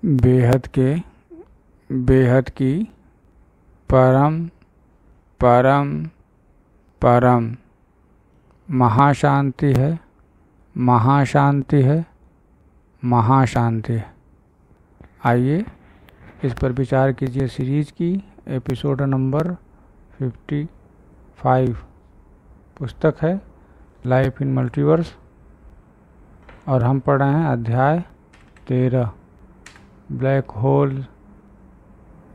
बेहद की परम परम परम महाशांति है, महाशांति है, महाशांति है। आइए इस पर विचार कीजिए। सीरीज की एपिसोड नंबर 55 पुस्तक है लाइफ इन मल्टीवर्स और हम पढ़ रहे हैं अध्याय 13 ब्लैक होल,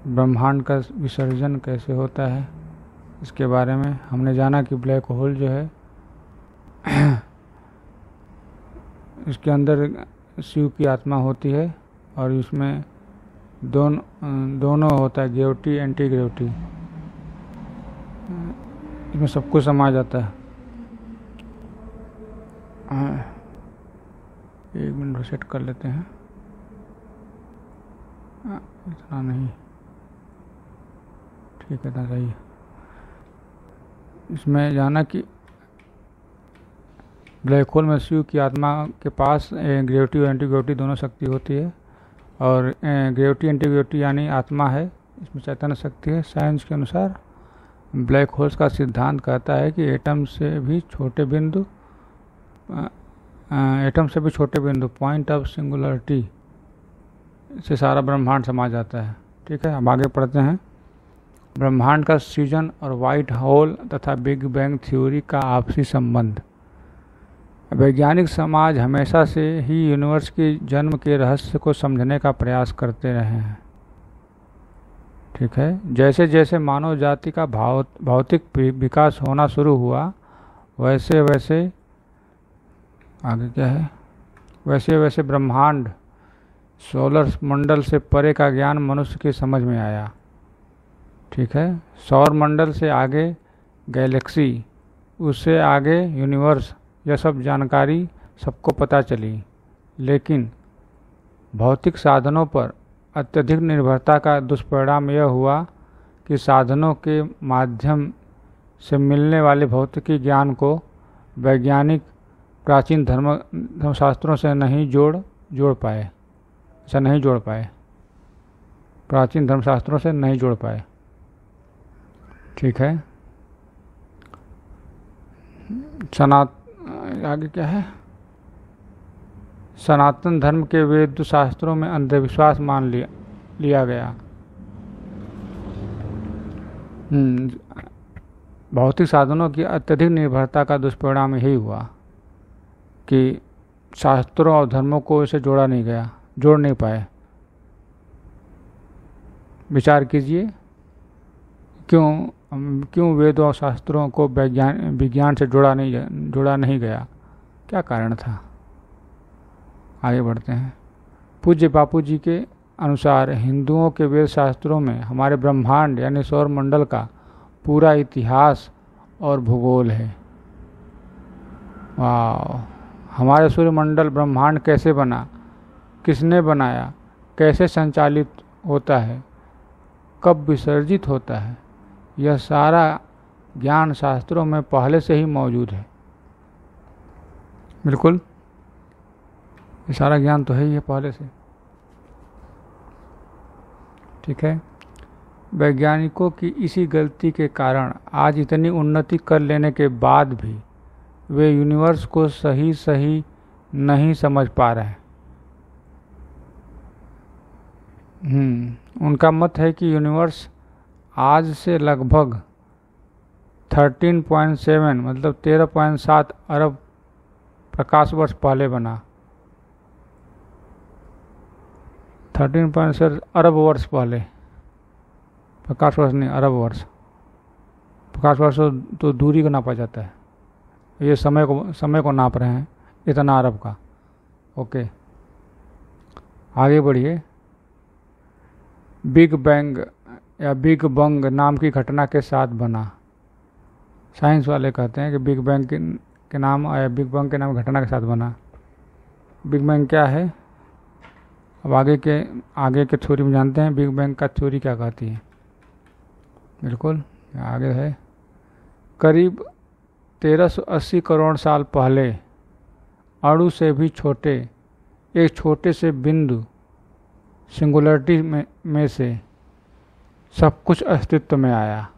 ब्रह्मांड का विसर्जन कैसे होता है। इसके बारे में हमने जाना कि ब्लैक होल जो है इसके अंदर शिव की आत्मा होती है और इसमें दोनों होता है, ग्रेविटी एंटी ग्रेविटी, इसमें सब कुछ समा जाता है। एक मिनट सेट कर लेते हैं, इतना नहीं, ठीक है, इतना सही है। इसमें जाना कि ब्लैक होल में शिव की आत्मा के पास ग्रेविटी और एंटी ग्रेविटी दोनों शक्ति होती है और ग्रेविटी एंटी ग्रेविटी यानी आत्मा है, इसमें चैतन्य शक्ति है। साइंस के अनुसार ब्लैक होल्स का सिद्धांत कहता है कि एटम से भी छोटे बिंदु पॉइंट ऑफ सिंगुलरिटी से सारा ब्रह्मांड समा जाता है। ठीक है, अब आगे पढ़ते हैं। ब्रह्मांड का सृजन और व्हाइट होल तथा बिग बैंग थ्योरी का आपसी संबंध। वैज्ञानिक समाज हमेशा से ही यूनिवर्स के जन्म के रहस्य को समझने का प्रयास करते रहे हैं। ठीक है, जैसे जैसे मानव जाति का भौतिक विकास होना शुरू हुआ वैसे वैसे आगे क्या है, वैसे वैसे ब्रह्मांड सोलर मंडल से परे का ज्ञान मनुष्य की समझ में आया। ठीक है, सौर मंडल से आगे गैलेक्सी, उससे आगे यूनिवर्स, यह सब जानकारी सबको पता चली। लेकिन भौतिक साधनों पर अत्यधिक निर्भरता का दुष्परिणाम यह हुआ कि साधनों के माध्यम से मिलने वाले भौतिकी ज्ञान को वैज्ञानिक प्राचीन धर्मशास्त्रों से नहीं जोड़ पाए, प्राचीन धर्मशास्त्रों से नहीं जोड़ पाए। ठीक है, आगे क्या है, सनातन धर्म के वेद शास्त्रों में अंधविश्वास मान लिया गया। भौतिक साधनों की अत्यधिक निर्भरता का दुष्परिणाम यही हुआ कि शास्त्रों और धर्मों को इसे जोड़ नहीं पाए। विचार कीजिए, क्यों वेदों और शास्त्रों को विज्ञान से जोड़ा नहीं गया, क्या कारण था। आगे बढ़ते हैं। पूज्य बापू जी के अनुसार हिंदुओं के वेद शास्त्रों में हमारे ब्रह्मांड यानी सौर मंडल का पूरा इतिहास और भूगोल है। वाह, हमारे सूर्यमंडल ब्रह्मांड कैसे बना, किसने बनाया, कैसे संचालित होता है, कब विसर्जित होता है, यह सारा ज्ञान शास्त्रों में पहले से ही मौजूद है। बिल्कुल, ये सारा ज्ञान तो है ही है पहले से। ठीक है, वैज्ञानिकों की इसी गलती के कारण आज इतनी उन्नति कर लेने के बाद भी वे यूनिवर्स को सही नहीं समझ पा रहे हैं। उनका मत है कि यूनिवर्स आज से लगभग 13.7 मतलब 13.7 अरब प्रकाश वर्ष पहले बना। 13.7 अरब वर्ष पहले, प्रकाश वर्ष नहीं, अरब वर्ष। प्रकाश वर्ष तो दूरी को नापा जाता है, ये समय को नाप रहे हैं, इतना अरब का। ओके, आगे बढ़िए। बिग बैंग या बिग बंग नाम की घटना के साथ बना। साइंस वाले कहते हैं कि बिग बैंग के नाम या बिग बंग के नाम घटना के साथ बना। बिग बैंग क्या है, अब आगे के थ्योरी में जानते हैं बिग बैंग का थ्योरी क्या कहती है। बिल्कुल, आगे है। करीब 1380 करोड़ साल पहले अणु से भी छोटे एक छोटे से बिंदु सिंगुलरिटी में से सब कुछ अस्तित्व में आया।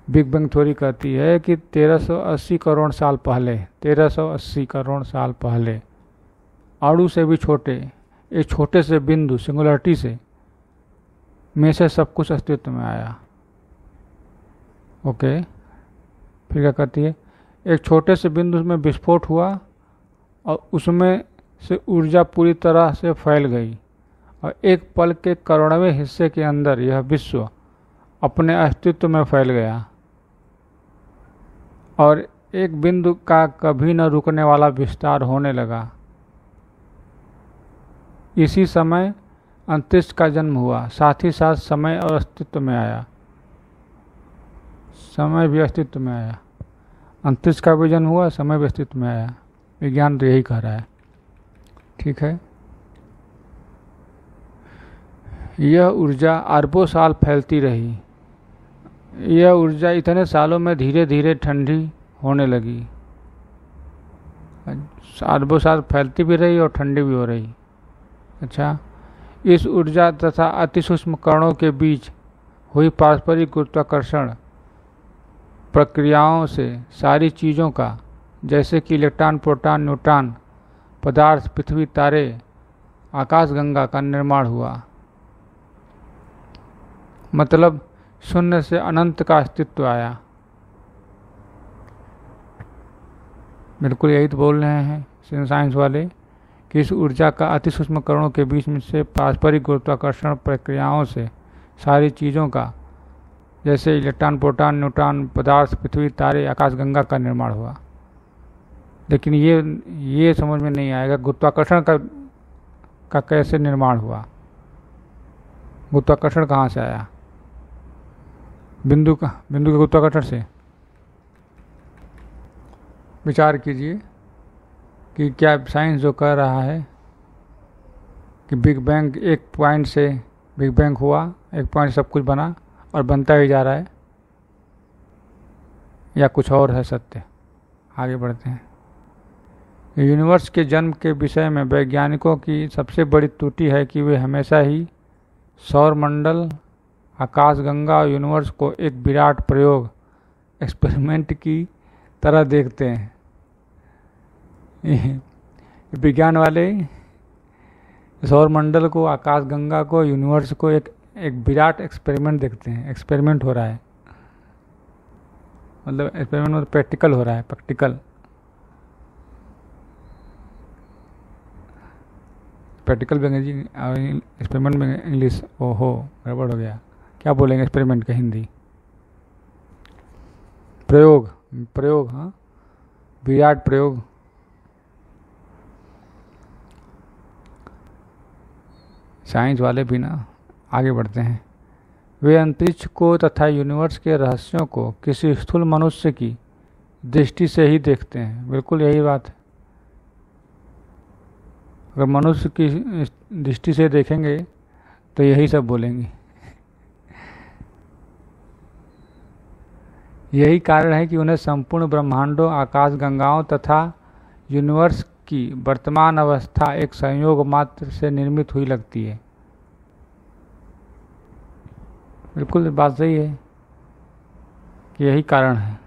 बिग बैंग थ्योरी कहती है कि 1380 करोड़ साल पहले 1380 करोड़ साल पहले अणु से भी छोटे एक छोटे से बिंदु सिंगुलरिटी से में से सब कुछ अस्तित्व में आया। ओके, फिर क्या कहती है, एक छोटे से बिंदु में विस्फोट हुआ और उसमें से ऊर्जा पूरी तरह से फैल गई और एक पल के करोड़वें हिस्से के अंदर यह विश्व अपने अस्तित्व में फैल गया और एक बिंदु का कभी न रुकने वाला विस्तार होने लगा। इसी समय अंतरिक्ष का जन्म हुआ, साथ ही साथ समय और अस्तित्व में आया। समय भी अस्तित्व में आया, अंतरिक्ष का भी जन्म हुआ, समय भी अस्तित्व में आया। विज्ञान तो यही कह रहा है। ठीक है, यह ऊर्जा अरबों साल फैलती रही। यह ऊर्जा इतने सालों में धीरे धीरे ठंडी होने लगी। अरबों साल फैलती भी रही और ठंडी भी हो रही। अच्छा, इस ऊर्जा तथा अति सूक्ष्म कणों के बीच हुई पारस्परिक गुरुत्वाकर्षण प्रक्रियाओं से सारी चीज़ों का, जैसे कि इलेक्ट्रॉन, प्रोटॉन, न्यूट्रॉन, पदार्थ, पृथ्वी, तारे, आकाशगंगा का निर्माण हुआ। मतलब शून्य से अनंत का अस्तित्व आया। बिल्कुल यही तो बोल रहे हैं साइंस वाले कि इस ऊर्जा का अति सूक्ष्म कणों के बीच में से पारस्परिक गुरुत्वाकर्षण प्रक्रियाओं से सारी चीज़ों का, जैसे इलेक्ट्रॉन, प्रोटॉन, न्यूट्रॉन, पदार्थ, पृथ्वी, तारे, आकाशगंगा का निर्माण हुआ। लेकिन ये समझ में नहीं आएगा गुरुत्वाकर्षण का कैसे निर्माण हुआ। गुरुत्वाकर्षण कहाँ से आया? बिंदु के गुरुत्वाकर्षण से। विचार कीजिए कि क्या साइंस जो कह रहा है कि बिग बैंग एक पॉइंट से बिग बैंग हुआ, एक पॉइंट से सब कुछ बना और बनता ही जा रहा है, या कुछ और है सत्य? आगे बढ़ते हैं। यूनिवर्स के जन्म के विषय में वैज्ञानिकों की सबसे बड़ी त्रुटि है कि वे हमेशा ही सौरमंडल, आकाशगंगा और यूनिवर्स को एक विराट प्रयोग, एक्सपेरिमेंट की तरह देखते हैं। विज्ञान वाले सौरमंडल को, आकाशगंगा को, यूनिवर्स को एक विराट एक्सपेरिमेंट देखते हैं। एक्सपेरिमेंट हो रहा है, मतलब एक्सपेरिमेंट मतलब प्रैक्टिकल हो रहा है, प्रैक्टिकल भी अंग्रेजी और एक्सपेरिमेंट में इंग्लिश। ओहो, गड़बड़ हो गया। क्या बोलेंगे एक्सपेरिमेंट का हिंदी? प्रयोग। हाँ, विराट प्रयोग। साइंस वाले भी ना। आगे बढ़ते हैं। वे अंतरिक्ष को तथा यूनिवर्स के रहस्यों को किसी स्थूल मनुष्य की दृष्टि से ही देखते हैं। बिल्कुल यही बात है। अगर मनुष्य की दृष्टि से देखेंगे तो यही सब बोलेंगे। यही कारण है कि उन्हें संपूर्ण ब्रह्मांडों, आकाशगंगाओं तथा यूनिवर्स की वर्तमान अवस्था एक संयोग मात्र से निर्मित हुई लगती है। बिल्कुल बात सही है कि यही कारण है।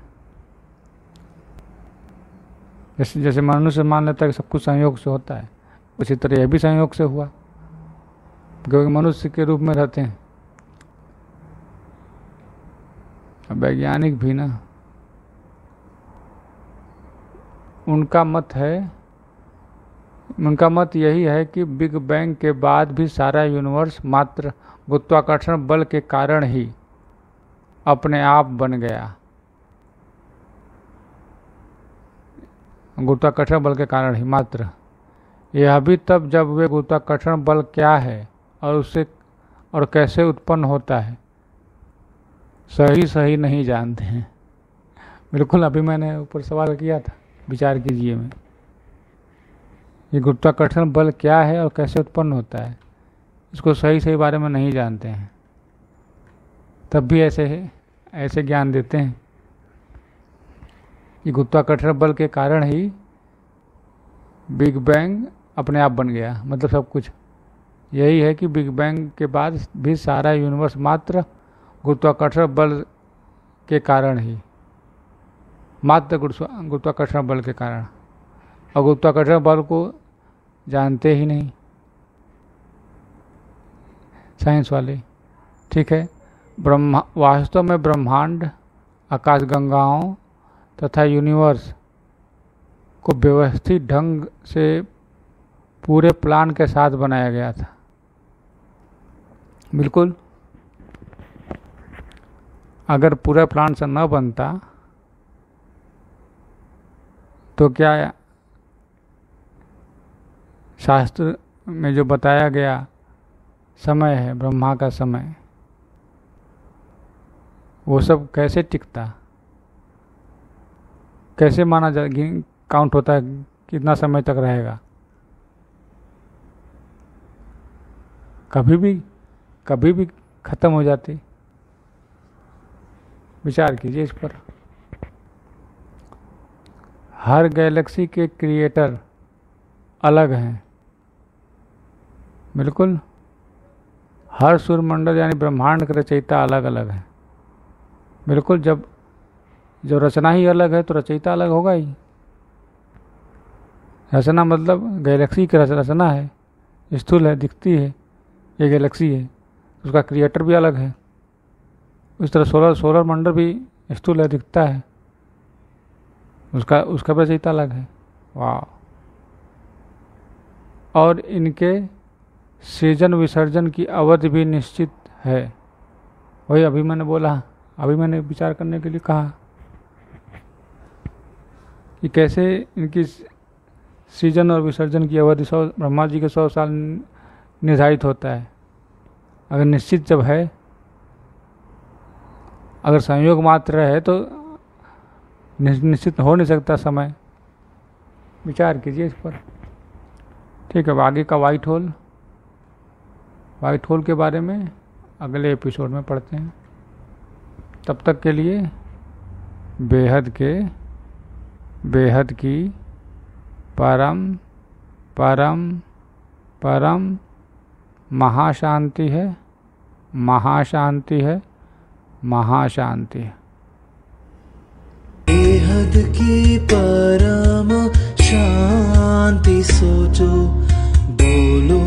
जैसे मनुष्य मान लेता है कि सब कुछ संयोग से होता है, उसी तरह यह भी संयोग से हुआ, क्योंकि मनुष्य के रूप में रहते हैं। वैज्ञानिक भी ना, उनका मत यही है कि बिग बैंग के बाद भी सारा यूनिवर्स मात्र गुरुत्वाकर्षण बल के कारण ही अपने आप बन गया। गुरुत्वाकर्षण बल के कारण ही मात्र। यह भी तब जब वे गुरुत्वाकर्षण बल क्या है और कैसे उत्पन्न होता है सही नहीं जानते हैं। बिल्कुल अभी मैंने ऊपर सवाल किया था, विचार कीजिए में, ये गुरुत्वाकर्षण बल क्या है और कैसे उत्पन्न होता है, इसको सही बारे में नहीं जानते हैं। तब भी ऐसे ज्ञान देते हैं कि गुरुत्वाकर्षण बल के कारण ही बिग बैंग अपने आप बन गया, मतलब सब कुछ। यही है कि बिग बैंग के बाद भी सारा यूनिवर्स मात्र गुरुत्वाकर्षण बल के कारण ही, मात्र गुरुत्वाकर्षण बल के कारण, और गुरुत्वाकर्षण बल को जानते ही नहीं साइंस वाले। ठीक है, वास्तव में ब्रह्मांड आकाशगंगाओं तथा यूनिवर्स को व्यवस्थित ढंग से पूरे प्लान के साथ बनाया गया था। बिल्कुल, अगर पूरा प्लान से न बनता तो क्या शास्त्र में जो बताया गया समय है, ब्रह्मा का समय, वो सब कैसे टिकता, कैसे माना जा काउंट होता है कितना समय तक रहेगा? कभी भी खत्म हो जाती। विचार कीजिए इस पर। हर गैलेक्सी के क्रिएटर अलग हैं। बिल्कुल, हर सूर्यमंडल यानी ब्रह्मांड के रचयिता अलग अलग है। बिल्कुल, जब रचना ही अलग है तो रचयिता अलग होगा ही। रचना मतलब गैलेक्सी की रचना है, स्थूल है, दिखती है, ये गैलेक्सी है, उसका क्रिएटर भी अलग है। उस तरह सोलर मंडल भी स्थूल है, दिखता है, उसका भी रचयिता अलग है। वाह! और इनके सृजन विसर्जन की अवधि भी निश्चित है। वही अभी मैंने बोला, अभी मैंने विचार करने के लिए कहा कि कैसे इनकी सृजन और विसर्जन की अवधि ब्रह्मा जी के 100 साल निर्धारित होता है। अगर निश्चित जब है, अगर संयोग मात्र है तो निश्चित हो नहीं सकता समय। विचार कीजिए इस पर। ठीक है, आगे का व्हाइट होल के बारे में अगले एपिसोड में पढ़ते हैं। तब तक के लिए बेहद की परम महाशांति है। बेहद की परम शांति, सोचो बोलो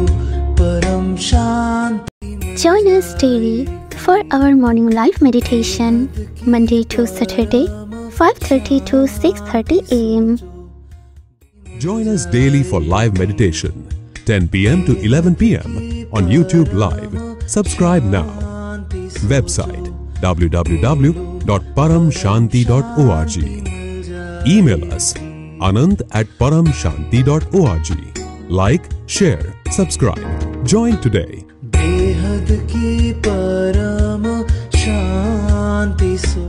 परम शांति। Join us daily for our morning live meditation, Monday to Saturday, 5:30 to 6:30 a.m. Join us daily for live meditation, 10 p.m. to 11 p.m. on YouTube Live. Subscribe now. Website www.paramshanti.org. Email us anant@paramshanti.org. Like, share, subscribe. Join today. बेहद की परम शांति, सो